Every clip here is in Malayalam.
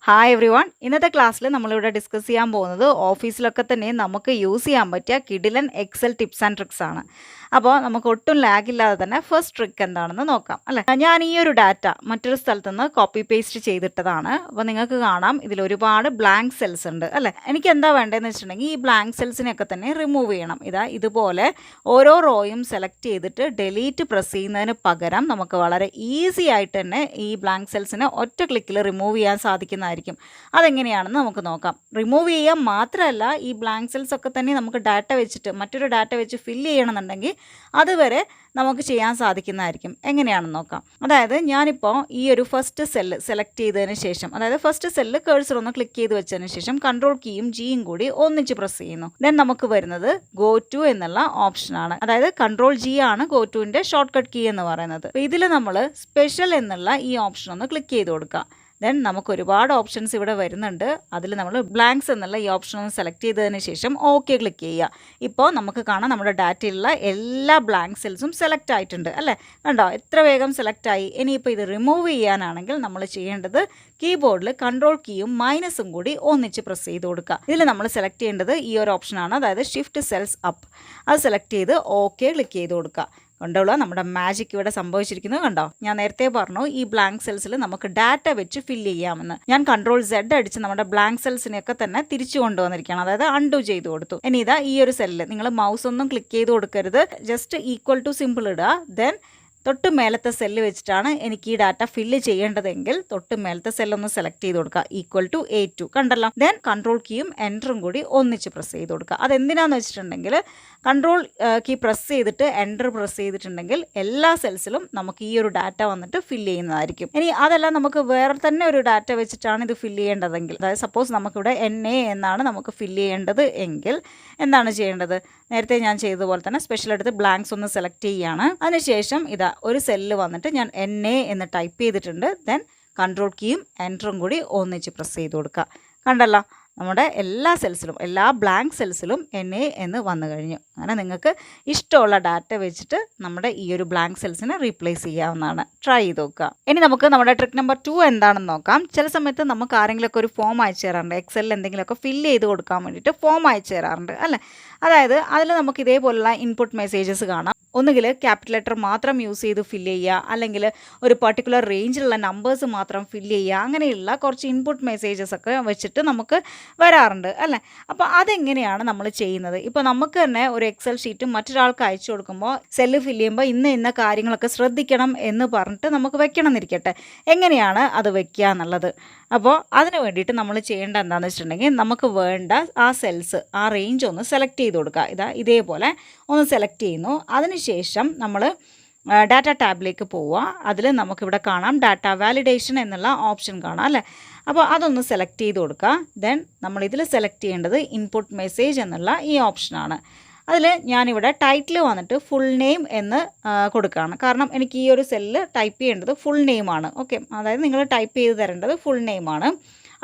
Hi every one. ഇന്നത്തെ ക്ലാസ്സിൽ നമ്മളിവിടെ ഡിസ്കസ് ചെയ്യാൻ പോകുന്നത് ഓഫീസിലൊക്കെ തന്നെ നമുക്ക് യൂസ് ചെയ്യാൻ പറ്റിയ കിടിലൻ എക്സൽ ടിപ്സ് ആൻഡ് ട്രിക്സ് ആണ്. അപ്പോൾ നമുക്ക് ഒട്ടും ലാഗ് ഇല്ലാതെ തന്നെ ഫസ്റ്റ് ട്രിക്ക് എന്താണെന്ന് നോക്കാം അല്ലേ. ഞാൻ ഈ ഒരു ഡാറ്റ മറ്റൊരു സ്ഥലത്ത് നിന്ന് കോപ്പി പേസ്റ്റ് ചെയ്തിട്ടതാണ്. അപ്പോൾ നിങ്ങൾക്ക് കാണാം ഇതിൽ ഒരുപാട് ബ്ലാങ്ക് സെൽസ് ഉണ്ട് അല്ലേ. എനിക്ക് എന്താ വേണ്ടതെന്ന് വെച്ചിട്ടുണ്ടെങ്കിൽ ഈ ബ്ലാങ്ക് സെൽസിനെയൊക്കെ തന്നെ റിമൂവ് ചെയ്യണം. ഇതുപോലെ ഓരോ റോയും സെലക്ട് ചെയ്തിട്ട് ഡിലീറ്റ് പ്രസ് ചെയ്യുന്നതിന് പകരം നമുക്ക് വളരെ ഈസി ആയിട്ട് തന്നെ ഈ ബ്ലാങ്ക് സെൽസിനെ ഒറ്റ ക്ലിക്കിൽ റിമൂവ് ചെയ്യാൻ സാധിക്കുന്നതായിരിക്കും. അതെങ്ങനെയാണെന്ന് നമുക്ക് നോക്കാം. റിമൂവ് ചെയ്യാൻ മാത്രമല്ല, ഈ ബ്ലാങ്ക് സെൽസ് ഒക്കെ തന്നെ നമുക്ക് ഡാറ്റ വെച്ചിട്ട് മറ്റൊരു ഡാറ്റ വെച്ച് ഫില്ല് ചെയ്യണമെന്നുണ്ടെങ്കിൽ അതുവരെ നമുക്ക് ചെയ്യാൻ സാധിക്കുന്നതായിരിക്കും. എങ്ങനെയാണെന്ന് നോക്കാം. അതായത് ഞാനിപ്പോൾ ഈ ഒരു ഫസ്റ്റ് സെല്ല് സെലക്ട് ചെയ്തതിന് ശേഷം, അതായത് ഫസ്റ്റ് സെല്ല് കേഴ്സർ ഒന്ന് ക്ലിക്ക് ചെയ്ത് വെച്ചതിന് ശേഷം കൺട്രോൾ കീയും ജിയും കൂടി ഒന്നിച്ച് പ്രസ് ചെയ്യുന്നു. ദെൻ നമുക്ക് വരുന്നത് ഗോ ടു എന്നുള്ള ഓപ്ഷനാണ്. അതായത് കൺട്രോൾ ജി ആണ് ഗോ ടുവിൻ്റെ ഷോർട്ട് കട്ട് കീ എന്ന് പറയുന്നത്. അപ്പോൾ ഇതിൽ നമ്മൾ സ്പെഷ്യൽ എന്നുള്ള ഈ ഓപ്ഷൻ ഒന്ന് ക്ലിക്ക് ചെയ്ത് കൊടുക്കുക. ദെൻ നമുക്ക് ഒരുപാട് ഓപ്ഷൻസ് ഇവിടെ വരുന്നുണ്ട്. അതിൽ നമ്മൾ ബ്ലാങ്ക്സ് എന്നുള്ള ഈ ഓപ്ഷൻ ഒന്ന് സെലക്ട് ചെയ്തതിന് ശേഷം ഓക്കെ ക്ലിക്ക് ചെയ്യുക. ഇപ്പോൾ നമുക്ക് കാണാം നമ്മുടെ ഡാറ്റയിലുള്ള എല്ലാ ബ്ലാങ്ക് സെൽസും സെലക്ട് ആയിട്ടുണ്ട് അല്ലേ. കണ്ടോ എത്ര വേഗം സെലക്ട് ആയി. ഇനിയിപ്പോൾ ഇത് റിമൂവ് ചെയ്യാനാണെങ്കിൽ നമ്മൾ ചെയ്യേണ്ടത് കീബോർഡിൽ കൺട്രോൾ കീയും മൈനസും കൂടി ഒന്നിച്ച് പ്രസ് ചെയ്ത് കൊടുക്കുക. ഇതിൽ നമ്മൾ സെലക്ട് ചെയ്യേണ്ടത് ഈ ഒരു ഓപ്ഷനാണ്, അതായത് ഷിഫ്റ്റ് സെൽസ് അപ്പ്. അത് സെലക്ട് ചെയ്ത് ഓക്കെ ക്ലിക്ക് ചെയ്ത് കൊടുക്കുക. കണ്ടോളൂ നമ്മുടെ മാജിക് ഇവിടെ സംഭവിച്ചിരിക്കുന്നത് കണ്ടോ. ഞാൻ നേരത്തെ പറഞ്ഞു ഈ ബ്ലാങ്ക് സെൽസിൽ നമുക്ക് ഡാറ്റ വെച്ച് ഫില്ല് ചെയ്യാമെന്ന്. ഞാൻ കൺട്രോൾ സെഡ് അടിച്ച് നമ്മുടെ ബ്ലാങ്ക് സെൽസിനെയൊക്കെ തന്നെ തിരിച്ചു കൊണ്ടുവന്നിരിക്കുകയാണ്, അതായത് അൺഡു ചെയ്ത് കൊടുത്തു. ഇനി ഇതാ ഈ ഒരു സെല്ല് നിങ്ങൾ മൗസ് ഒന്നും ക്ലിക്ക് ചെയ്ത് കൊടുക്കരുത്, ജസ്റ്റ് ഈക്വൽ ടു സിമ്പിൾ ഇടുക. ദെൻ തൊട്ട് മേലത്തെ സെല്ല് വെച്ചിട്ടാണ് എനിക്ക് ഈ ഡാറ്റ ഫില്ല് ചെയ്യേണ്ടതെങ്കിൽ തൊട്ട് മേലത്തെ സെല്ലൊന്ന് സെലക്ട് ചെയ്ത് കൊടുക്കുക, ഈക്വൽ ടു A2 കണ്ടല്ലോ. ദെൻ കൺട്രോൾ കീയും എൻ്ററും കൂടി ഒന്നിച്ച് പ്രസ് ചെയ്ത് കൊടുക്കുക. അതെന്തിനാന്ന് വെച്ചിട്ടുണ്ടെങ്കിൽ കൺട്രോൾ കീ പ്രസ് ചെയ്തിട്ട് എൻ്റർ പ്രസ് ചെയ്തിട്ടുണ്ടെങ്കിൽ എല്ലാ സെൽസിലും നമുക്ക് ഈ ഒരു ഡാറ്റ വന്നിട്ട് ഫില്ല് ചെയ്യുന്നതായിരിക്കും. ഇനി അതല്ല നമുക്ക് വേറെ തന്നെ ഒരു ഡാറ്റ വെച്ചിട്ടാണ് ഇത് ഫില്ല് ചെയ്യേണ്ടതെങ്കിൽ, അതായത് സപ്പോസ് നമുക്കിവിടെ NA എന്നാണ് നമുക്ക് ഫില്ല് ചെയ്യേണ്ടത് എങ്കിൽ എന്താണ് ചെയ്യേണ്ടത്? നേരത്തെ ഞാൻ ചെയ്തതുപോലെ തന്നെ സ്പെഷ്യൽ എടുത്ത് ബ്ലാങ്ക്സ് ഒന്ന് സെലക്ട് ചെയ്യുകയാണ്. അതിനുശേഷം ഇതാ ഒരു സെല്ല് വന്നിട്ട് ഞാൻ NA എന്ന് ടൈപ്പ് ചെയ്തിട്ടുണ്ട്. ദെൻ കൺട്രോൾ കീയും എൻ്ററും കൂടി ഒന്നിച്ച് പ്രസ് ചെയ്ത് കൊടുക്കുക. കണ്ടല്ലോ നമ്മുടെ എല്ലാ സെൽസിലും എല്ലാ ബ്ലാങ്ക് സെൽസിലും NA എന്ന് വന്നു കഴിഞ്ഞു. അങ്ങനെ നിങ്ങൾക്ക് ഇഷ്ടമുള്ള ഡാറ്റ വെച്ചിട്ട് നമ്മുടെ ഈ ഒരു ബ്ലാങ്ക് സെൽസിനെ റീപ്ലേസ് ചെയ്യാവുന്നതാണ്. ട്രൈ ചെയ്ത് നോക്കുക. ഇനി നമുക്ക് നമ്മുടെ ട്രിക്ക് നമ്പർ 2 എന്താണെന്ന് നോക്കാം. ചില സമയത്ത് നമുക്ക് ആരെങ്കിലുമൊക്കെ ഒരു ഫോം അയച്ചു തരാറുണ്ട്, എക്സലിൽ എന്തെങ്കിലുമൊക്കെ ഫില്ല് ചെയ്ത് കൊടുക്കാൻ വേണ്ടിയിട്ട് ഫോം അയച്ചു തരാറുണ്ട് അല്ലേ. അതായത് അതിൽ നമുക്ക് ഇതേപോലുള്ള ഇൻപുട്ട് മെസ്സേജസ് കാണാം. ഒന്നുകിൽ ക്യാപിറ്റൽ ലെറ്റർ മാത്രം യൂസ് ചെയ്ത് ഫില്ല് ചെയ്യുക, അല്ലെങ്കിൽ ഒരു പർട്ടിക്കുലർ റേഞ്ചിലുള്ള നമ്പേഴ്സ് മാത്രം ഫില്ല് ചെയ്യുക, അങ്ങനെയുള്ള കുറച്ച് ഇൻപുട്ട് മെസ്സേജസ് ഒക്കെ വെച്ചിട്ട് നമുക്ക് വരാറുണ്ട് അല്ലേ. അപ്പോൾ അതെങ്ങനെയാണ് നമ്മൾ ചെയ്യുന്നത്? ഇപ്പോൾ നമുക്ക് തന്നെ ഒരു എക്സൽ ഷീറ്റ് മറ്റൊരാൾക്ക് അയച്ചു കൊടുക്കുമ്പോൾ സെല്ല് ഫില്ല് ചെയ്യുമ്പോൾ ഇന്ന കാര്യങ്ങളൊക്കെ ശ്രദ്ധിക്കണം എന്ന് പറഞ്ഞിട്ട് നമുക്ക് വെക്കണം എന്നിരിക്കട്ടെ. എങ്ങനെയാണ് അത് വെക്കുക എന്നുള്ളത്. അപ്പോൾ അതിന് വേണ്ടിയിട്ട് നമ്മൾ ചെയ്യേണ്ട എന്താണെന്ന് വെച്ചിട്ടുണ്ടെങ്കിൽ നമുക്ക് വേണ്ട ആ സെൽസ് ആ റേഞ്ച് ഒന്ന് സെലക്ട് ചെയ്ത് കൊടുക്കുക. ഇതേപോലെ ഒന്ന് സെലക്ട് ചെയ്യുന്നു. അതിനുശേഷം നമ്മൾ ഡാറ്റ ടാബിലേക്ക് പോവുക. അതിൽ നമുക്കിവിടെ കാണാം ഡാറ്റ വാലിഡേഷൻ എന്നുള്ള ഓപ്ഷൻ കാണാം അല്ലേ. അപ്പോൾ അതൊന്ന് സെലക്ട് ചെയ്ത് കൊടുക്കുക. ദെൻ നമ്മളിതിൽ സെലക്ട് ചെയ്യേണ്ടത് ഇൻപുട്ട് മെസ്സേജ് എന്നുള്ള ഈ ഓപ്ഷനാണ്. അതിൽ ഞാനിവിടെ ടൈറ്റിൽ വന്നിട്ട് ഫുൾ നെയിം എന്ന് കൊടുക്കുകയാണ്. കാരണം എനിക്ക് ഈ ഒരു സെല്ല് ടൈപ്പ് ചെയ്യേണ്ടത് ഫുൾ നെയിമാണ്. ഓക്കെ, അതായത് നിങ്ങൾ ടൈപ്പ് ചെയ്ത് തരേണ്ടത് ഫുൾ നെയിമാണ്.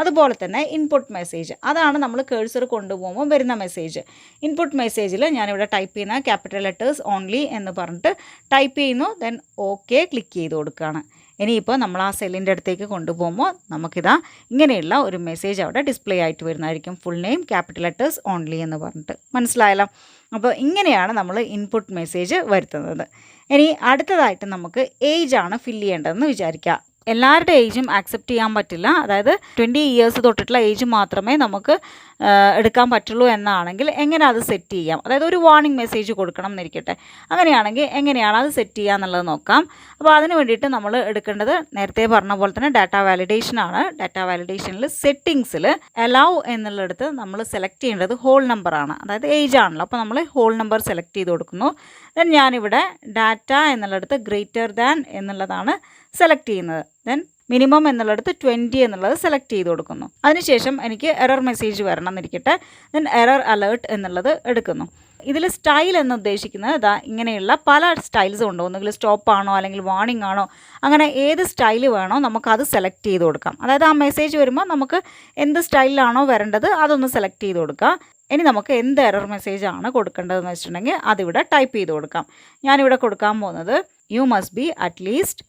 അതുപോലെ തന്നെ ഇൻപുട്ട് മെസ്സേജ്, അതാണ് നമ്മൾ കേഴ്സർ കൊണ്ടുപോകുമ്പോൾ വരുന്ന മെസ്സേജ്. ഇൻപുട്ട് മെസ്സേജിൽ ഞാനിവിടെ ടൈപ്പ് ചെയ്യുന്ന ക്യാപിറ്റൽ ലെറ്റേഴ്സ് ഓൺലി എന്ന് പറഞ്ഞിട്ട് ടൈപ്പ് ചെയ്യുന്നു. ദെൻ ഓക്കെ ക്ലിക്ക് ചെയ്ത് കൊടുക്കുകയാണ്. ഇനിയിപ്പോൾ നമ്മൾ ആ സെല്ലിൻ്റെ അടുത്തേക്ക് കൊണ്ടുപോകുമ്പോൾ നമുക്കിതാ ഇങ്ങനെയുള്ള ഒരു മെസ്സേജ് അവിടെ ഡിസ്പ്ലേ ആയിട്ട് വരുന്നതായിരിക്കും, full name capital letters only എന്ന് പറഞ്ഞിട്ട്. മനസ്സിലായല്ലോ? അപ്പോൾ ഇങ്ങനെയാണ് നമ്മൾ ഇൻപുട്ട് മെസ്സേജ് വരുത്തുന്നത്. ഇനി അടുത്തതായിട്ട് നമുക്ക് ഏജ് ആണ് ഫില്ല് ചെയ്യേണ്ടതെന്ന് വിചാരിക്കുക. എല്ലാവരുടെ ഏജും ആക്സെപ്റ്റ് ചെയ്യാൻ പറ്റില്ല. അതായത് 20 ഇയേഴ്സ് തൊട്ടിട്ടുള്ള ഏജ് മാത്രമേ നമുക്ക് എടുക്കാൻ പറ്റുള്ളൂ എന്നാണെങ്കിൽ എങ്ങനെ അത് സെറ്റ് ചെയ്യാം? അതായത് ഒരു വാർണിംഗ് മെസ്സേജ് കൊടുക്കണം എന്നിരിക്കട്ടെ. അങ്ങനെയാണെങ്കിൽ എങ്ങനെയാണ് അത് സെറ്റ് ചെയ്യുക എന്നുള്ളത് നോക്കാം. അപ്പോൾ അതിന് വേണ്ടിയിട്ട് നമ്മൾ എടുക്കേണ്ടത് നേരത്തെ പറഞ്ഞ പോലെ തന്നെ ഡാറ്റ വാലിഡേഷൻ ആണ്. ഡാറ്റ വാലിഡേഷനിൽ സെറ്റിങ്സിൽ അലൗ എന്നുള്ളിടത്ത് നമ്മൾ സെലക്ട് ചെയ്യേണ്ടത് ഹോൾ നമ്പറാണ്, അതായത് ഏജ് ആണല്ലോ. അപ്പോൾ നമ്മൾ ഹോൾ നമ്പർ സെലക്ട് ചെയ്ത് കൊടുക്കുന്നു. ദെൻ ഞാനിവിടെ ഡാറ്റ എന്നുള്ളിടത്ത് ഗ്രേറ്റർ ദാൻ എന്നുള്ളതാണ് സെലക്ട് ചെയ്യുന്നത്. ദെൻ മിനിമം എന്നുള്ളിടത്ത് 20 എന്നുള്ളത് സെലക്ട് ചെയ്ത് കൊടുക്കുന്നു. അതിനുശേഷം എനിക്ക് എറർ മെസ്സേജ് വരണം എന്നിരിക്കട്ടെ. ദെൻ എറർ അലേർട്ട് എന്നുള്ളത് എടുക്കുന്നു. ഇതിൽ സ്റ്റൈൽ എന്ന് ഉദ്ദേശിക്കുന്നത് ഇതാ ഇങ്ങനെയുള്ള പല സ്റ്റൈൽസും ഉണ്ട്. ഒന്നുകിൽ സ്റ്റോപ്പ് ആണോ അല്ലെങ്കിൽ വാർണിംഗ് ആണോ, അങ്ങനെ ഏത് സ്റ്റൈൽ വേണോ നമുക്കത് സെലക്ട് ചെയ്ത് കൊടുക്കാം. അതായത് ആ മെസ്സേജ് വരുമ്പോൾ നമുക്ക് എന്ത് സ്റ്റൈലിലാണോ വരേണ്ടത് അതൊന്ന് സെലക്ട് ചെയ്ത് കൊടുക്കുക. ഇനി നമുക്ക് എന്ത് എറർ മെസ്സേജ് ആണ് കൊടുക്കേണ്ടതെന്ന് വെച്ചിട്ടുണ്ടെങ്കിൽ അതിവിടെ ടൈപ്പ് ചെയ്ത് കൊടുക്കാം. ഞാനിവിടെ കൊടുക്കാൻ പോകുന്നത് you must be at least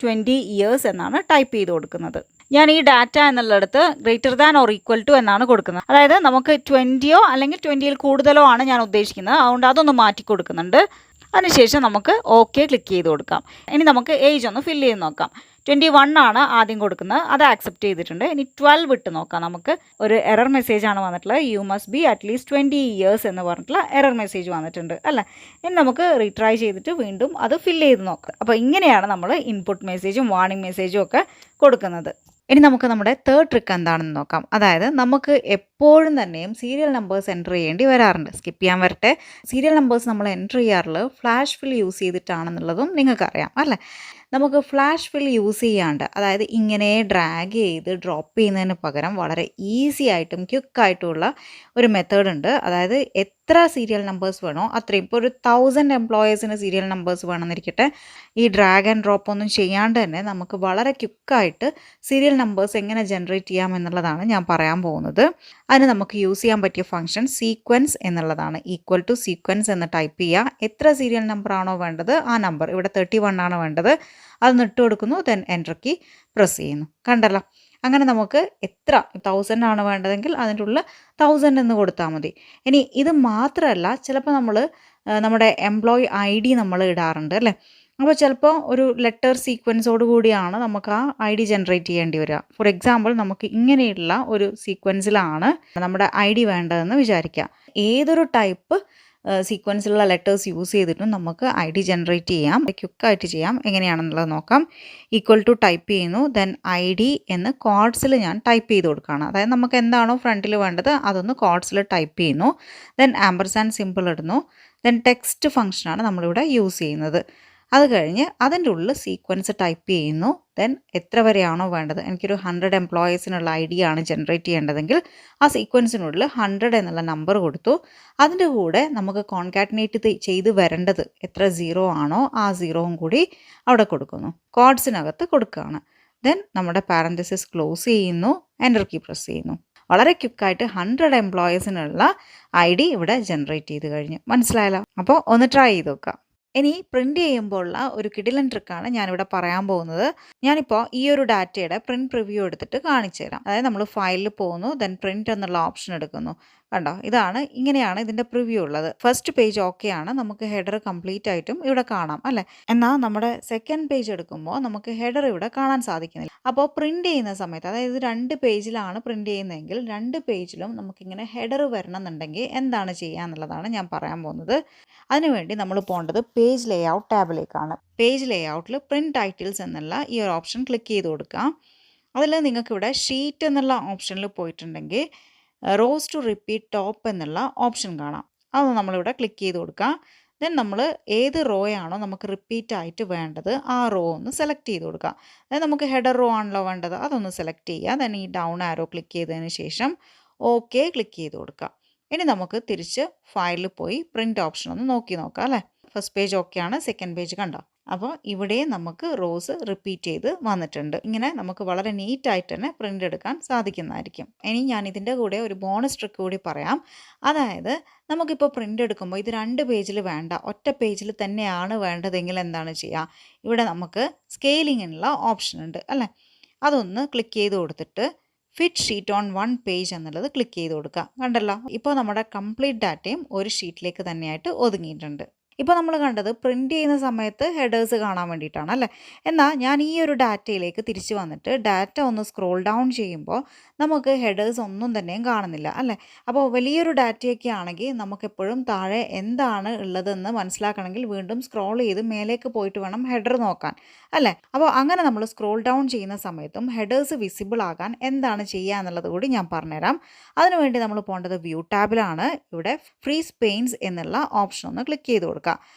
20 years എന്നാണ് ടൈപ്പ് ചെയ്ത് കൊടുക്കുന്നത്. ഞാൻ ഈ ഡാറ്റ എന്നുള്ളിടത്ത് greater than or equal to എന്നാണ് കൊടുക്കുന്നത്. അതായത് നമുക്ക് 20യോ അല്ലെങ്കിൽ 20യിൽ കൂടുതലോ ആണ് ഞാൻ ഉദ്ദേശിക്കുന്നത്. അതുകൊണ്ട് അതൊന്ന് മാറ്റി കൊടുക്കുന്നുണ്ട്. അതിനുശേഷം നമുക്ക് ഓക്കെ ക്ലിക്ക് ചെയ്ത് കൊടുക്കാം. ഇനി നമുക്ക് ഏജ് ഒന്ന് ഫില്ല് ചെയ്ത് നോക്കാം. 21 ആണ് ആദ്യം കൊടുക്കുന്നത്, അത് ആക്സെപ്റ്റ് ചെയ്തിട്ടുണ്ട്. ഇനി 12 ഇട്ട് നോക്കാം. നമുക്ക് ഒരു എറർ മെസ്സേജ് ആണ് വന്നിട്ടുള്ളത്. U must be at least 20 years എന്ന് പറഞ്ഞിട്ടുള്ള എറർ മെസ്സേജ് വന്നിട്ടുണ്ട് അല്ലേ. ഇനി നമുക്ക് റീട്രൈ ചെയ്തിട്ട് വീണ്ടും അത് ഫില്ല് ചെയ്ത് നോക്കാം. അപ്പോൾ ഇങ്ങനെയാണ് നമ്മൾ ഇൻപുട്ട് മെസ്സേജും വാർണിംഗ് മെസ്സേജും ഒക്കെ കൊടുക്കുന്നത്. ഇനി നമുക്ക് നമ്മുടെ തേർഡ് ട്രിക്ക് എന്താണെന്ന് നോക്കാം. അതായത് നമുക്ക് എപ്പോഴും തന്നെയും സീരിയൽ നമ്പേഴ്സ് എൻ്റർ ചെയ്യേണ്ടി വരാറുണ്ട്. സ്കിപ്പ് ചെയ്യാൻ വരട്ടെ. സീരിയൽ നമ്പേഴ്സ് നമ്മൾ എൻ്റർ ചെയ്യാറുള്ളത് ഫ്ലാഷ് ഫിൽ യൂസ് ചെയ്തിട്ടാണെന്നുള്ളതും നിങ്ങൾക്കറിയാം അല്ലേ. നമുക്ക് ഫ്ലാഷ് ഫിൽ യൂസ് ചെയ്യാണ്ട്, അതായത് ഇങ്ങനെ ഡ്രാഗ് ചെയ്ത് ഡ്രോപ്പ് ചെയ്യുന്നതിന് പകരം വളരെ ഈസി ആയിട്ടും ക്വിക്കായിട്ടുള്ള ഒരു മെത്തേഡ് ഉണ്ട്. അതായത് എത്ര സീരിയൽ നമ്പേഴ്സ് വേണോ അത്രയും, ഇപ്പോൾ ഒരു 1000 എംപ്ലോയീസിന് സീരിയൽ നമ്പേഴ്സ് വേണമെന്നിരിക്കട്ടെ, ഈ ഡ്രാഗ് ആൻഡ് ഡ്രോപ്പ് ഒന്നും ചെയ്യാണ്ട് തന്നെ നമുക്ക് വളരെ ക്വിക്കായിട്ട് സീരിയൽ നമ്പേഴ്സ് എങ്ങനെ ജനറേറ്റ് ചെയ്യാം എന്നുള്ളതാണ് ഞാൻ പറയാൻ പോകുന്നത്. അതിന് നമുക്ക് യൂസ് ചെയ്യാൻ പറ്റിയ ഫംഗ്ഷൻ സീക്വൻസ് എന്നുള്ളതാണ്. ഈക്വൽ ടു സീക്വൻസ് എന്ന് ടൈപ്പ് ചെയ്യുക. എത്ര സീരിയൽ നമ്പർ ആണോ വേണ്ടത് ആ നമ്പർ, ഇവിടെ 31 ആണ് വേണ്ടത്, അതൊന്ന് ഇട്ട് കൊടുക്കുന്നു. ദെൻ എൻ്റർ കീ പ്രസ് ചെയ്യുന്നു. കണ്ടല്ലോ. അങ്ങനെ നമുക്ക് എത്ര 1000 ആണ് വേണ്ടതെങ്കിൽ അതിൻ്റെ ഉള്ളിൽ 1000 എന്ന് കൊടുത്താൽ മതി. ഇനി ഇത് മാത്രമല്ല, ചിലപ്പോൾ നമ്മൾ നമ്മുടെ എംപ്ലോയി ID നമ്മൾ ഇടാറുണ്ട് അല്ലേ. അപ്പോൾ ചിലപ്പോൾ ഒരു ലെറ്റർ സീക്വൻസോട് കൂടിയാണ് നമുക്ക് ആ ID ജനറേറ്റ് ചെയ്യേണ്ടി വരിക. ഫോർ എക്സാമ്പിൾ നമുക്ക് ഇങ്ങനെയുള്ള ഒരു സീക്വൻസിലാണ് നമ്മുടെ ID വേണ്ടതെന്ന് വിചാരിക്കുക. ഏതൊരു ടൈപ്പ് സീക്വൻസിലുള്ള ലെറ്റേഴ്സ് യൂസ് ചെയ്തിട്ടും നമുക്ക് ID ജനറേറ്റ് ചെയ്യാം, ക്വിക്കായിട്ട് ചെയ്യാം. എങ്ങനെയാണെന്നുള്ളത് നോക്കാം. ഈക്വൽ ടു ടൈപ്പ് ചെയ്യുന്നു. ദെൻ ID എന്ന് കോഡ്സിൽ ഞാൻ ടൈപ്പ് ചെയ്ത് കൊടുക്കുകയാണ്. അതായത് നമുക്ക് എന്താണോ ഫ്രണ്ടിൽ വേണ്ടത് അതൊന്ന് കോഡ്സിൽ ടൈപ്പ് ചെയ്യുന്നു. ദെൻ ആമ്പർസാൻഡ് സിമ്പിൾ ഇടുന്നു. ദെൻ ടെക്സ്റ്റ് ഫംഗ്ഷനാണ് നമ്മളിവിടെ യൂസ് ചെയ്യുന്നത്. അത് കഴിഞ്ഞ് അതിൻ്റെ ഉള്ളിൽ സീക്വൻസ് ടൈപ്പ് ചെയ്യുന്നു. ദെൻ എത്ര വരെയാണോ വേണ്ടത്, എനിക്കൊരു 100 എംപ്ലോയീസിനുള്ള ID ആണ് ജനറേറ്റ് ചെയ്യേണ്ടതെങ്കിൽ ആ സീക്വൻസിനുള്ളിൽ 100 എന്നുള്ള നമ്പർ കൊടുത്തു. അതിൻ്റെ കൂടെ നമുക്ക് കോൺകാറ്റിനേറ്റ് ചെയ്ത് വരേണ്ടത് എത്ര സീറോ ആണോ ആ സീറോവും കൂടി അവിടെ കൊടുക്കുന്നു, കോഡ്സിനകത്ത് കൊടുക്കുകയാണ്. ദെൻ നമ്മുടെ പാരന്തസിസ് ക്ലോസ് ചെയ്യുന്നു, എൻ്റർ കീ പ്രസ് ചെയ്യുന്നു. വളരെ ക്വിക്കായിട്ട് 100 എംപ്ലോയീസിനുള്ള ID ഇവിടെ ജനറേറ്റ് ചെയ്ത് കഴിഞ്ഞു. മനസ്സിലായല്ലോ. അപ്പോൾ ഒന്ന് ട്രൈ ചെയ്ത് നോക്കാം. ഇനി പ്രിൻ്റ് ചെയ്യുമ്പോഴുള്ള ഒരു കിടിലൻ ട്രിക്കാണ് ഞാനിവിടെ പറയാൻ പോകുന്നത്. ഞാനിപ്പോൾ ഈ ഒരു ഡാറ്റയുടെ പ്രിൻറ്റ് പ്രിവ്യൂ എടുത്തിട്ട് കാണിച്ചു തരാം. അതായത് നമ്മൾ ഫയലിൽ പോകുന്നു, ദെൻ പ്രിൻറ്റ് എന്നുള്ള ഓപ്ഷൻ എടുക്കുന്നു. കണ്ടോ, ഇങ്ങനെയാണ് ഇതിൻ്റെ പ്രിവ്യൂ ഉള്ളത്. ഫസ്റ്റ് പേജ് ഓക്കെയാണ്, നമുക്ക് ഹെഡർ കംപ്ലീറ്റ് ആയിട്ടും ഇവിടെ കാണാം അല്ലേ. എന്നാൽ നമ്മുടെ സെക്കൻഡ് പേജ് എടുക്കുമ്പോൾ നമുക്ക് ഹെഡർ ഇവിടെ കാണാൻ സാധിക്കുന്നില്ല. അപ്പോൾ പ്രിൻ്റ് ചെയ്യുന്ന സമയത്ത്, അതായത് 2 പേജിലാണ് പ്രിൻ്റ് ചെയ്യുന്നതെങ്കിൽ 2 പേജിലും നമുക്കിങ്ങനെ ഹെഡർ വരണം എന്നുണ്ടെങ്കിൽ എന്താണ് ചെയ്യുക എന്നുള്ളതാണ് ഞാൻ പറയാൻ പോകുന്നത്. അതിനുവേണ്ടി നമ്മൾ പോകേണ്ടത് പേജ് ലേഔട്ട് ടാബിലേക്കാണ്. പേജ് ലേഔട്ടിൽ പ്രിൻറ്റ് ടൈറ്റിൽസ് എന്നുള്ള ഈ ഒരു ഓപ്ഷൻ ക്ലിക്ക് ചെയ്ത് കൊടുക്കാം. അതിൽ നിങ്ങൾക്കിവിടെ ഷീറ്റ് എന്നുള്ള ഓപ്ഷനിൽ പോയിട്ടുണ്ടെങ്കിൽ റോസ് ടു റിപ്പീറ്റ് ടോപ്പ് എന്നുള്ള ഓപ്ഷൻ കാണാം. അത് നമ്മളിവിടെ ക്ലിക്ക് ചെയ്ത് കൊടുക്കാം. ദെൻ നമ്മൾ ഏത് റോ ആണോ നമുക്ക് റിപ്പീറ്റ് ആയിട്ട് വേണ്ടത് ആ റോ ഒന്ന് സെലക്ട് ചെയ്ത് കൊടുക്കുക. അതായത് നമുക്ക് ഹെഡർ റോ ആണല്ലോ വേണ്ടത്, അതൊന്ന് സെലക്ട് ചെയ്യുക. ദെൻ ഈ ഡൗൺ ആരോ ക്ലിക്ക് ചെയ്തതിന് ശേഷം ഓക്കെ ക്ലിക്ക് ചെയ്ത് കൊടുക്കുക. ഇനി നമുക്ക് തിരിച്ച് ഫയലിൽ പോയി പ്രിൻ്റ് ഓപ്ഷൻ ഒന്ന് നോക്കി നോക്കാം അല്ലേ. ഫസ്റ്റ് പേജ് ഓക്കെയാണ്, സെക്കൻഡ് പേജ് കണ്ടോ. അപ്പോൾ ഇവിടെ നമുക്ക് റോസ് റിപ്പീറ്റ് ചെയ്ത് വന്നിട്ടുണ്ട്. ഇങ്ങനെ നമുക്ക് വളരെ നീറ്റായിട്ട് തന്നെ പ്രിൻ്റ് എടുക്കാൻ സാധിക്കുന്നതായിരിക്കും. ഇനി ഞാൻ ഇതിൻ്റെ കൂടെ ഒരു ബോണസ് ട്രിക്ക് കൂടി പറയാം. അതായത് നമുക്കിപ്പോൾ പ്രിൻ്റ് എടുക്കുമ്പോൾ ഇത് 2 പേജിൽ വേണ്ട, ഒറ്റ പേജിൽ തന്നെയാണ് വേണ്ടതെങ്കിൽ എന്താണ് ചെയ്യുക, ഇവിടെ നമുക്ക് സ്കെയിലിങ്ങിനുള്ള ഓപ്ഷൻ ഉണ്ട് അല്ലേ. അതൊന്ന് ക്ലിക്ക് ചെയ്ത് കൊടുത്തിട്ട് ഫിറ്റ് ഷീറ്റ് ഓൺ 1 പേജ് എന്നുള്ളത് ക്ലിക്ക് ചെയ്ത് കൊടുക്കുക. കണ്ടല്ലോ, ഇപ്പോൾ നമ്മുടെ കംപ്ലീറ്റ് ഡാറ്റയും ഒരു ഷീറ്റിലേക്ക് തന്നെയായിട്ട് ഒതുങ്ങിയിട്ടുണ്ട്. ഇപ്പോൾ നമ്മൾ കണ്ടത് പ്രിൻ്റ് ചെയ്യുന്ന സമയത്ത് ഹെഡേഴ്സ് കാണാൻ വേണ്ടിയിട്ടാണ് അല്ലേ. എന്നാൽ ഞാൻ ഈ ഒരു ഡാറ്റയിലേക്ക് തിരിച്ച് വന്നിട്ട് ഡാറ്റ ഒന്ന് സ്ക്രോൾ ഡൗൺ ചെയ്യുമ്പോൾ നമുക്ക് ഹെഡേഴ്സ് ഒന്നും തന്നെയും കാണുന്നില്ല അല്ലേ. അപ്പോൾ വലിയൊരു ഡാറ്റയൊക്കെ ആണെങ്കിൽ നമുക്കെപ്പോഴും താഴെ എന്താണ് ഉള്ളതെന്ന് മനസ്സിലാക്കണമെങ്കിൽ വീണ്ടും സ്ക്രോൾ ചെയ്ത് മേലേക്ക് പോയിട്ട് വേണം ഹെഡർ നോക്കാൻ അല്ലേ. അപ്പോൾ അങ്ങനെ നമ്മൾ സ്ക്രോൾ ഡൗൺ ചെയ്യുന്ന സമയത്തും ഹെഡേഴ്സ് വിസിബിൾ ആകാൻ എന്താണ് ചെയ്യുക എന്നുള്ളത് കൂടി ഞാൻ പറഞ്ഞുതരാം. അതിനുവേണ്ടി നമ്മൾ പോകേണ്ടത് വ്യൂ ടാബിലാണ്. ഇവിടെ ഫ്രീസ് പെയിൻസ് എന്നുള്ള ഓപ്ഷൻ ഒന്ന് ക്ലിക്ക് ചെയ്ത് കൊടുക്കുക.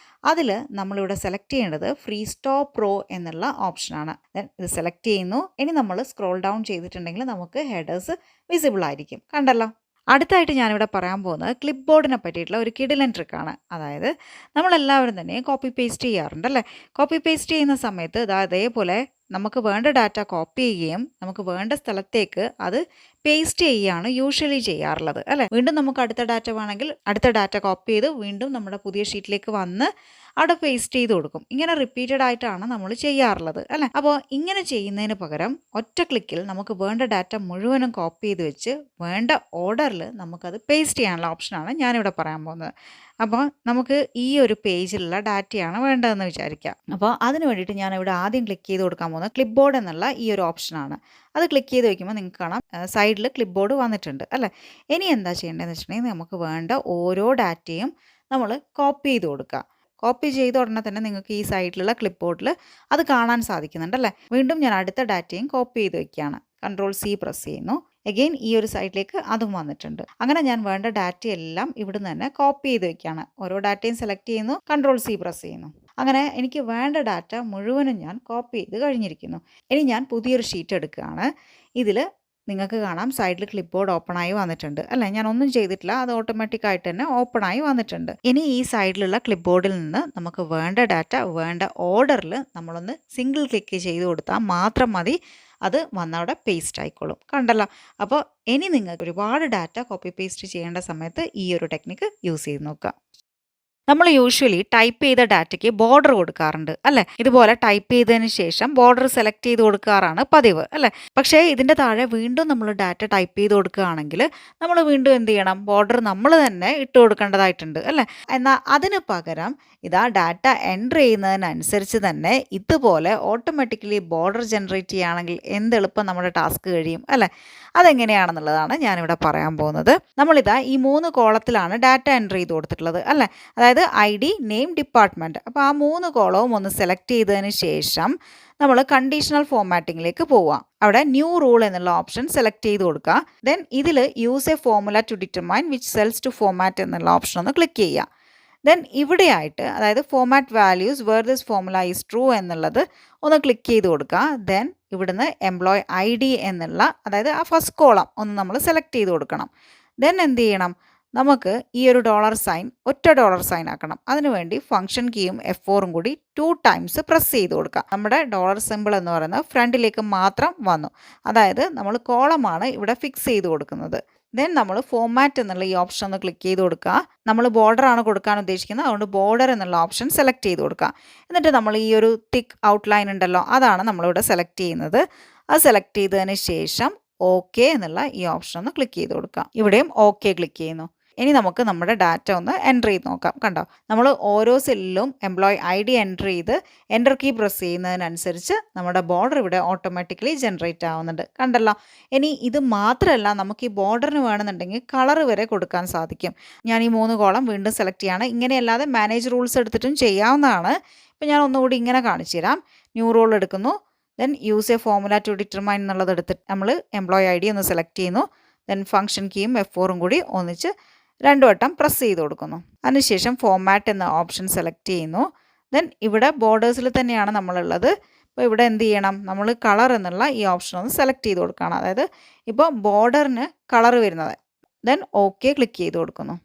അതിൽ നമ്മളിവിടെ സെലക്ട് ചെയ്യേണ്ടത് ഫ്രീ സ്റ്റോപ്പ് റോ എന്നുള്ള ഓപ്ഷനാണ്. ഇത് സെലക്ട് ചെയ്യുന്നു. ഇനി നമ്മൾ സ്ക്രോൾ ഡൗൺ ചെയ്തിട്ടുണ്ടെങ്കിൽ നമുക്ക് ഹെഡേഴ്സ് വിസിബിൾ ആയിരിക്കും. കണ്ടല്ലോ. അടുത്തായിട്ട് ഞാനിവിടെ പറയാൻ പോകുന്നത് ക്ലിപ്പ് ബോർഡിനെ പറ്റിയിട്ടുള്ള ഒരു കിടിലൻ ട്രിക്കാണ്. അതായത് നമ്മളെല്ലാവരും തന്നെ കോപ്പി പേസ്റ്റ് ചെയ്യാറുണ്ട് അല്ലേ. കോപ്പി പേസ്റ്റ് ചെയ്യുന്ന സമയത്ത് അതേപോലെ നമുക്ക് വേണ്ട ഡാറ്റ കോപ്പി ചെയ്യുകയും നമുക്ക് വേണ്ട സ്ഥലത്തേക്ക് അത് പേസ്റ്റ് ചെയ്യുകയാണ് യൂഷ്വലി ചെയ്യാറുള്ളത് അല്ലേ. വീണ്ടും നമുക്ക് അടുത്ത ഡാറ്റ വേണമെങ്കിൽ അടുത്ത ഡാറ്റ കോപ്പി ചെയ്ത് വീണ്ടും നമ്മുടെ പുതിയ ഷീറ്റിലേക്ക് വന്ന് അവിടെ പേസ്റ്റ് ചെയ്ത് കൊടുക്കും. ഇങ്ങനെ റിപ്പീറ്റഡ് ആയിട്ടാണ് നമ്മൾ ചെയ്യാറുള്ളത് അല്ലേ. അപ്പോൾ ഇങ്ങനെ ചെയ്യുന്നതിന് പകരം ഒറ്റ ക്ലിക്കിൽ നമുക്ക് വേണ്ട ഡാറ്റ മുഴുവനും കോപ്പി ചെയ്ത് വെച്ച് വേണ്ട ഓർഡറിൽ നമുക്കത് പേസ്റ്റ് ചെയ്യാനുള്ള ഓപ്ഷനാണ് ഞാനിവിടെ പറയാൻ പോകുന്നത്. അപ്പോൾ നമുക്ക് ഈ ഒരു പേജിലുള്ള ഡാറ്റയാണ് വേണ്ടതെന്ന് വിചാരിക്കുക. അപ്പോൾ അതിന് വേണ്ടിയിട്ട് ഞാനിവിടെ ആദ്യം ക്ലിക്ക് ചെയ്ത് കൊടുക്കാൻ പോകുന്നത് ക്ലിപ്പ് ബോർഡ് എന്നുള്ള ഈ ഒരു ഓപ്ഷനാണ്. അത് ക്ലിക്ക് ചെയ്ത് വയ്ക്കുമ്പോൾ നിങ്ങൾക്ക് കാണാം സൈഡിൽ ക്ലിപ്പ് ബോർഡ് വന്നിട്ടുണ്ട് അല്ലേ. ഇനി എന്താ ചെയ്യേണ്ടതെന്ന് വെച്ചിട്ടുണ്ടെങ്കിൽ നമുക്ക് വേണ്ട ഓരോ ഡാറ്റയും നമ്മൾ കോപ്പി ചെയ്ത് കൊടുക്കുക. കോപ്പി ചെയ്ത ഉടനെ തന്നെ നിങ്ങൾക്ക് ഈ സൈഡിലുള്ള ക്ലിപ്പ് ബോർഡിൽ അത് കാണാൻ സാധിക്കുന്നുണ്ട് അല്ലേ. വീണ്ടും ഞാൻ അടുത്ത ഡാറ്റയും കോപ്പി ചെയ്ത് വയ്ക്കുകയാണ്. Ctrl+C പ്രസ് ചെയ്യുന്നു. അഗെയിൻ ഈ ഒരു സൈഡിലേക്ക് അതും വന്നിട്ടുണ്ട്. അങ്ങനെ ഞാൻ വേണ്ട ഡാറ്റയെല്ലാം ഇവിടുന്ന് തന്നെ കോപ്പി ചെയ്ത് വെക്കുകയാണ്. ഓരോ ഡാറ്റയും സെലക്ട് ചെയ്യുന്നു, Ctrl+C പ്രസ് ചെയ്യുന്നു. അങ്ങനെ എനിക്ക് വേണ്ട ഡാറ്റ മുഴുവനും ഞാൻ കോപ്പി ചെയ്ത് കഴിഞ്ഞിരിക്കുന്നു. ഇനി ഞാൻ പുതിയൊരു ഷീറ്റ് എടുക്കുകയാണ്. ഇതിൽ നിങ്ങൾക്ക് കാണാം സൈഡിൽ ക്ലിപ്പ് ബോർഡ് ഓപ്പൺ ആയി വന്നിട്ടുണ്ട് അല്ലേ. ഞാൻ ഒന്നും ചെയ്തിട്ടില്ല, അത് ഓട്ടോമാറ്റിക് ആയിട്ട് തന്നെ ഓപ്പൺ ആയി വന്നിട്ടുണ്ട്. ഇനി ഈ സൈഡിലുള്ള ക്ലിപ്പ് ബോർഡിൽ നിന്ന് നമുക്ക് വേണ്ട ഡാറ്റ വേണ്ട ഓർഡറിൽ നമ്മളൊന്ന് സിംഗിൾ ക്ലിക്ക് ചെയ്ത് കൊടുത്താൽ മാത്രം മതി, അത് വന്നവിടെ പേസ്റ്റ് ആയിക്കോളും. കണ്ടല്ലോ. അപ്പോൾ ഇനി നിങ്ങൾക്ക് ഒരുപാട് ഡാറ്റ കോപ്പി പേസ്റ്റ് ചെയ്യേണ്ട സമയത്ത് ഈ ഒരു ടെക്നിക്ക് യൂസ് ചെയ്ത് നോക്കുക. നമ്മൾ യൂഷ്വലി ടൈപ്പ് ചെയ്ത ഡാറ്റയ്ക്ക് ബോർഡർ കൊടുക്കാറുണ്ട് അല്ലേ. ഇതുപോലെ ടൈപ്പ് ചെയ്തതിന് ശേഷം ബോർഡർ സെലക്ട് ചെയ്ത് കൊടുക്കാറാണ് പതിവ് അല്ലേ. പക്ഷേ ഇതിൻ്റെ താഴെ വീണ്ടും നമ്മൾ ഡാറ്റ ടൈപ്പ് ചെയ്ത് കൊടുക്കുകയാണെങ്കിൽ നമ്മൾ വീണ്ടും എന്ത് ചെയ്യണം, ബോർഡർ നമ്മൾ തന്നെ ഇട്ട് കൊടുക്കേണ്ടതായിട്ടുണ്ട് അല്ലേ. എന്നാൽ അതിന് പകരം ഇതാ ഡാറ്റ എൻ്റർ ചെയ്യുന്നതിനനുസരിച്ച് തന്നെ ഇതുപോലെ ഓട്ടോമാറ്റിക്കലി ബോർഡർ ജനറേറ്റ് ചെയ്യുകയാണെങ്കിൽ എന്തെളുപ്പം നമ്മുടെ ടാസ്ക് കഴിയും അല്ലേ. അതെങ്ങനെയാണെന്നുള്ളതാണ് ഞാനിവിടെ പറയാൻ പോകുന്നത്. നമ്മളിതാ ഈ 3 കോളത്തിലാണ് ഡാറ്റ എൻ്റർ ചെയ്ത് കൊടുത്തിട്ടുള്ളത് അല്ലേ. അതായത് ID, നെയിം, ഡിപ്പാർട്ട്മെൻറ്റ്. അപ്പോൾ ആ 3 കോളവും ഒന്ന് സെലക്ട് ചെയ്തതിന് ശേഷം നമ്മൾ കണ്ടീഷണൽ ഫോർമാറ്റിങ്ങിലേക്ക് പോവുക. അവിടെ ന്യൂ റൂൾ എന്നുള്ള ഓപ്ഷൻ സെലക്ട് ചെയ്ത് കൊടുക്കുക. ദെൻ ഇതിൽ use a formula to determine which cells to format എന്നുള്ള ഓപ്ഷൻ ഒന്ന് ക്ലിക്ക് ചെയ്യുക. ദെൻ ഇവിടെയായിട്ട് അതായത് format values where this formula is true എന്നുള്ളത് ഒന്ന് ക്ലിക്ക് ചെയ്ത് കൊടുക്കുക. ദെൻ ഇവിടുന്ന് എംപ്ലോയ് ID എന്നുള്ള അതായത് ആ ഫസ്റ്റ് കോളം ഒന്ന് നമ്മൾ സെലക്ട് ചെയ്ത് കൊടുക്കണം. ദെൻ എന്ത് ചെയ്യണം, നമുക്ക് ഈ ഒരു $സൈൻ ഒറ്റ $സൈൻ ആക്കണം. അതിനുവേണ്ടി ഫംഗ്ഷൻ കീയും F4 കൂടി 2 ടൈംസ് പ്രസ് ചെയ്ത് കൊടുക്കുക. നമ്മുടെ $സിമ്പിൾ എന്ന് പറയുന്നത് ഫ്രണ്ടിലേക്ക് മാത്രം വന്നു. അതായത് നമ്മൾ കോളമാണ് ഇവിടെ ഫിക്സ് ചെയ്ത് കൊടുക്കുന്നത്. ദെൻ നമ്മൾ ഫോർമാറ്റ് എന്നുള്ള ഈ ഓപ്ഷൻ ഒന്ന് ക്ലിക്ക് ചെയ്ത് കൊടുക്കുക. നമ്മൾ ബോർഡർ ആണ് കൊടുക്കാൻ ഉദ്ദേശിക്കുന്നത്, അതുകൊണ്ട് ബോർഡർ എന്നുള്ള ഓപ്ഷൻ സെലക്ട് ചെയ്ത് കൊടുക്കുക. എന്നിട്ട് നമ്മൾ ഈ ഒരു തിക്ക് ഔട്ട്ലൈൻ ഉണ്ടല്ലോ, അതാണ് നമ്മളിവിടെ സെലക്ട് ചെയ്യുന്നത്. അത് സെലക്ട് ചെയ്തതിന് ശേഷം ഓക്കെ എന്നുള്ള ഈ ഓപ്ഷൻ ഒന്ന് ക്ലിക്ക് ചെയ്ത് കൊടുക്കുക. ഇവിടെയും ഓക്കെ ക്ലിക്ക് ചെയ്യുന്നു. ഇനി നമുക്ക് നമ്മുടെ ഡാറ്റ ഒന്ന് എൻ്റർ ചെയ്ത് നോക്കാം. കണ്ടോ, നമ്മൾ ഓരോ സെല്ലിലും എംപ്ലോയ് ID എൻ്റർ ചെയ്ത് എൻ്റർ കീ പ്രസ് ചെയ്യുന്നതിനനുസരിച്ച് നമ്മുടെ ബോർഡർ ഇവിടെ ഓട്ടോമാറ്റിക്കലി ജനറേറ്റ് ആവുന്നുണ്ട്. കണ്ടല്ലോ. ഇനി ഇത് മാത്രമല്ല, നമുക്ക് ഈ ബോർഡറിന് വേണമെന്നുണ്ടെങ്കിൽ കളർ വരെ കൊടുക്കാൻ സാധിക്കും. ഞാൻ ഈ 3 കോളം വീണ്ടും സെലക്ട് ചെയ്യാണ്. ഇങ്ങനെയല്ലാതെ മാനേജ് റൂൾസ് എടുത്തിട്ടും ചെയ്യാവുന്നതാണ്. ഇപ്പം ഞാൻ ഒന്നുകൂടി ഇങ്ങനെ കാണിച്ചു തരാം. ന്യൂ റൂൾ എടുക്കുന്നു. Then use a formula to determine എന്നുള്ളത് എടുത്തിട്ട് നമ്മൾ എംപ്ലോയ് ID ഒന്ന് സെലക്ട് ചെയ്യുന്നു. ദെൻ ഫംഗ്ഷൻ കീയും F4 കൂടി ഒന്നിച്ച് 2 വട്ടം പ്രസ് ചെയ്ത് കൊടുക്കുന്നു. അതിനുശേഷം ഫോർമാറ്റ് എന്ന ഓപ്ഷൻ സെലക്ട് ചെയ്യുന്നു. ദെൻ ഇവിടെ ബോർഡേഴ്സിൽ തന്നെയാണ് നമ്മളുള്ളത്. അപ്പോൾ ഇവിടെ എന്ത് ചെയ്യണം, നമ്മൾ കളർ എന്നുള്ള ഈ ഓപ്ഷൻ ഒന്ന് സെലക്ട് ചെയ്ത് കൊടുക്കണം. അതായത് ഇപ്പോൾ ബോർഡറിന് കളർ വരുന്നത്. ദെൻ ഓക്കെ ക്ലിക്ക് ചെയ്ത് കൊടുക്കുന്നു.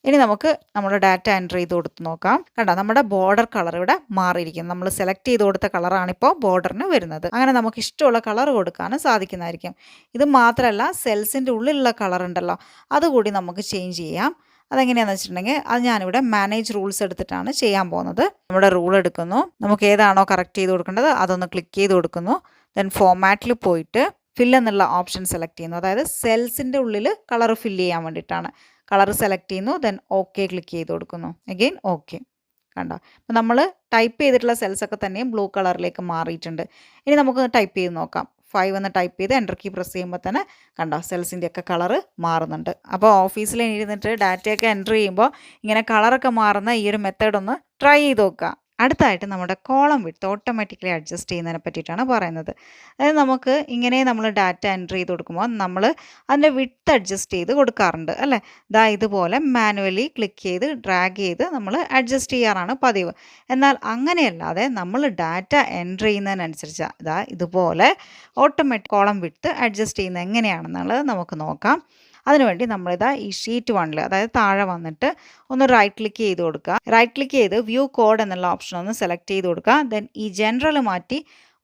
ഇനി നമുക്ക് നമ്മുടെ ഡാറ്റ എൻ്റർ ചെയ്ത് കൊടുത്ത് നോക്കാം. കണ്ടോ, നമ്മുടെ ബോർഡർ കളർ ഇവിടെ മാറിയിരിക്കും. നമ്മൾ സെലക്ട് ചെയ്ത് കൊടുത്ത കളറാണിപ്പോൾ ബോർഡറിന് വരുന്നത്. അങ്ങനെ നമുക്ക് ഇഷ്ടമുള്ള കളർ കൊടുക്കാനും സാധിക്കുന്നതായിരിക്കും. ഇത് മാത്രമല്ല, സെൽസിൻ്റെ ഉള്ളിലുള്ള കളർ ഉണ്ടല്ലോ, അതുകൂടി നമുക്ക് ചേഞ്ച് ചെയ്യാം. അതെങ്ങനെയാണെന്ന് വെച്ചിട്ടുണ്ടെങ്കിൽ അത് ഞാനിവിടെ മാനേജ് റൂൾസ് എടുത്തിട്ടാണ് ചെയ്യാൻ പോകുന്നത്. നമ്മുടെ റൂൾ എടുക്കുന്നു. നമുക്ക് ഏതാണോ കറക്റ്റ് ചെയ്ത് കൊടുക്കേണ്ടത് അതൊന്ന് ക്ലിക്ക് ചെയ്ത് കൊടുക്കുന്നു. ദെൻ ഫോർമാറ്റിൽ പോയിട്ട് ഫിൽ എന്നുള്ള ഓപ്ഷൻ സെലക്ട് ചെയ്യുന്നു. അതായത് സെൽസിൻ്റെ ഉള്ളിൽ കളർ ഫില്ല് ചെയ്യാൻ വേണ്ടിയിട്ടാണ്. കളർ സെലക്ട് ചെയ്യുന്നു. ദെൻ ഓക്കെ ക്ലിക്ക് ചെയ്ത് കൊടുക്കുന്നു. Again okay. കണ്ടോ, അപ്പോൾ നമ്മൾ ടൈപ്പ് ചെയ്തിട്ടുള്ള സെൽസൊക്കെ തന്നെയും ബ്ലൂ കളറിലേക്ക് മാറിയിട്ടുണ്ട്. ഇനി നമുക്ക് ടൈപ്പ് ചെയ്ത് നോക്കാം. 5 എന്ന് ടൈപ്പ് ചെയ്ത് എൻ്റർ കീ പ്രസ് ചെയ്യുമ്പോൾ തന്നെ കണ്ടോ സെൽസിൻ്റെ ഒക്കെ കളറ് മാറുന്നുണ്ട്. അപ്പോൾ ഓഫീസിൽ ഇരുന്നിട്ട് ഡാറ്റയൊക്കെ എൻ്റർ ചെയ്യുമ്പോൾ ഇങ്ങനെ കളറൊക്കെ മാറുന്ന ഈ ഒരു മെത്തേഡ് ഒന്ന് ട്രൈ ചെയ്ത് നോക്കുക. അടുത്തായിട്ട് നമ്മുടെ കോളം വിഡ്ത്ത് ഓട്ടോമാറ്റിക്കലി അഡ്ജസ്റ്റ് ചെയ്യുന്നതിനെ പറ്റിയിട്ടാണ് പറയുന്നത്. അതായത് നമുക്ക് ഇങ്ങനെ നമ്മൾ ഡാറ്റ എൻ്റർ ചെയ്ത് കൊടുക്കുമ്പോൾ നമ്മൾ അതിൻ്റെ വിഡ്ത്ത് അഡ്ജസ്റ്റ് ചെയ്ത് കൊടുക്കാറുണ്ട് അല്ലേ. ഇതാ ഇതുപോലെ മാനുവലി ക്ലിക്ക് ചെയ്ത് ഡ്രാഗ് ചെയ്ത് നമ്മൾ അഡ്ജസ്റ്റ് ചെയ്യാറാണ് പതിവ്. എന്നാൽ അങ്ങനെയല്ലാതെ നമ്മൾ ഡാറ്റ എൻ്റർ ചെയ്യുന്നതിനനുസരിച്ച് ഇതാ ഇതുപോലെ ഓട്ടോമാറ്റിക് കോളം വിഡ്ത്ത് അഡ്ജസ്റ്റ് ചെയ്യുന്നത് എങ്ങനെയാണെന്നുള്ളത് നമുക്ക് നോക്കാം. അതിനുവേണ്ടി നമ്മളിതാ ഈ ഷീറ്റ് 1 അതായത് താഴെ വന്നിട്ട് ഒന്ന് റൈറ്റ് ക്ലിക്ക് ചെയ്ത് കൊടുക്കുക. റൈറ്റ് ക്ലിക്ക് ചെയ്ത് വ്യൂ കോഡ് എന്നുള്ള ഓപ്ഷൻ ഒന്ന് സെലക്ട് ചെയ്ത് കൊടുക്കുക. ദെൻ ഈ ജനറൽ മാറ്റി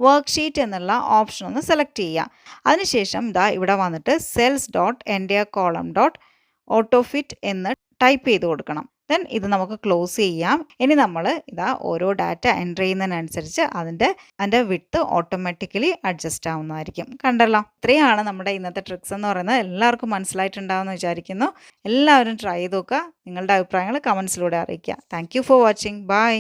വർക്ക് ഷീറ്റ് എന്നുള്ള ഓപ്ഷൻ ഒന്ന് സെലക്ട് ചെയ്യുക. അതിനുശേഷം ഇവിടെ വന്നിട്ട് cells dot entire column dot autofit എന്ന് ടൈപ്പ് ചെയ്ത് കൊടുക്കണം. ദെൻ ഇത് നമുക്ക് ക്ലോസ് ചെയ്യാം. ഇനി നമ്മൾ ഓരോ ഡാറ്റ എൻ്റർ ചെയ്യുന്നതിനനുസരിച്ച് അതിൻ്റെ വിഡ്ത്ത് ഓട്ടോമാറ്റിക്കലി അഡ്ജസ്റ്റ് ആവുന്നതായിരിക്കും. കണ്ടല്ലോ, ഇത്രയാണ് നമ്മുടെ ഇന്നത്തെ ട്രിക്സ് എന്ന് പറയുന്നത്. എല്ലാവർക്കും മനസ്സിലായിട്ടുണ്ടാവുമെന്ന് വിചാരിക്കുന്നു. എല്ലാവരും ട്രൈ ചെയ്ത് നോക്കുക. നിങ്ങളുടെ അഭിപ്രായങ്ങൾ കമൻസിലൂടെ അറിയിക്കുക. Thank you for watching. By.